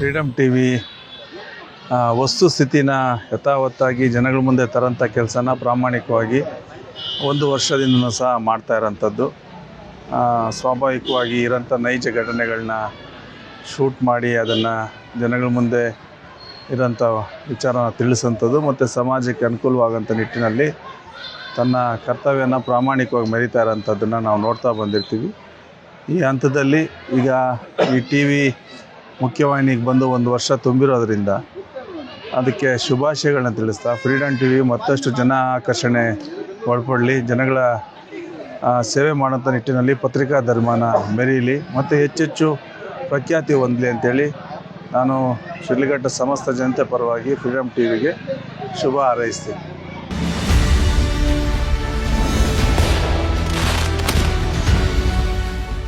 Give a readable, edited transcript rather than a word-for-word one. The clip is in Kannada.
ಫ್ರೀಡಮ್ ಟಿವಿ ವಸ್ತುಸ್ಥಿತಿನ ಯಥಾವತ್ತಾಗಿ ಜನಗಳ ಮುಂದೆ ತರೋಂಥ ಕೆಲಸನ ಪ್ರಾಮಾಣಿಕವಾಗಿ ಒಂದು ವರ್ಷದಿಂದ ಸಹ ಮಾಡ್ತಾ ಇರೋಂಥದ್ದು. ಸ್ವಾಭಾವಿಕವಾಗಿ ಇರೋಂಥ ನೈಜ ಘಟನೆಗಳನ್ನ ಶೂಟ್ ಮಾಡಿ ಅದನ್ನು ಜನಗಳ ಮುಂದೆ ಇರೋಂಥ ವಿಚಾರನ ತಿಳಿಸೋಂಥದ್ದು ಮತ್ತು ಸಮಾಜಕ್ಕೆ ಅನುಕೂಲವಾಗೋಂಥ ನಿಟ್ಟಿನಲ್ಲಿ ತನ್ನ ಕರ್ತವ್ಯನ ಪ್ರಾಮಾಣಿಕವಾಗಿ ಮೆರೀತಾ ಇರೋಂಥದ್ದನ್ನು ನಾವು ನೋಡ್ತಾ ಬಂದಿರ್ತೀವಿ. ಈ ಹಂತದಲ್ಲಿ ಈಗ ಈ ಟಿ ವಿ ಮುಖ್ಯವಾಹಿನಿಗೆ ಬಂದು ಒಂದು ವರ್ಷ ತುಂಬಿರೋದ್ರಿಂದ ಅದಕ್ಕೆ ಶುಭಾಶಯಗಳನ್ನ ತಿಳಿಸ್ತಾ ಫ್ರೀಡಮ್ ಟಿ ವಿ ಮತ್ತಷ್ಟು ಜನ ಆಕರ್ಷಣೆ ಒಳಪಡಲಿ, ಜನಗಳ ಸೇವೆ ಮಾಡೋಂಥ ನಿಟ್ಟಿನಲ್ಲಿ ಪತ್ರಿಕಾ ಧರ್ಮನ ಮೆರೀಲಿ ಮತ್ತು ಹೆಚ್ಚೆಚ್ಚು ಪ್ರಖ್ಯಾತಿ ಹೊಂದಲಿ ಅಂತೇಳಿ ನಾನು ಶಿಡ್ಲಘಟ್ಟ ಸಮಸ್ತ ಜನತೆ ಪರವಾಗಿ ಫ್ರೀಡಮ್ ಟಿ ವಿಗೆ ಶುಭ ಹಾರೈಸ್ತೀನಿ.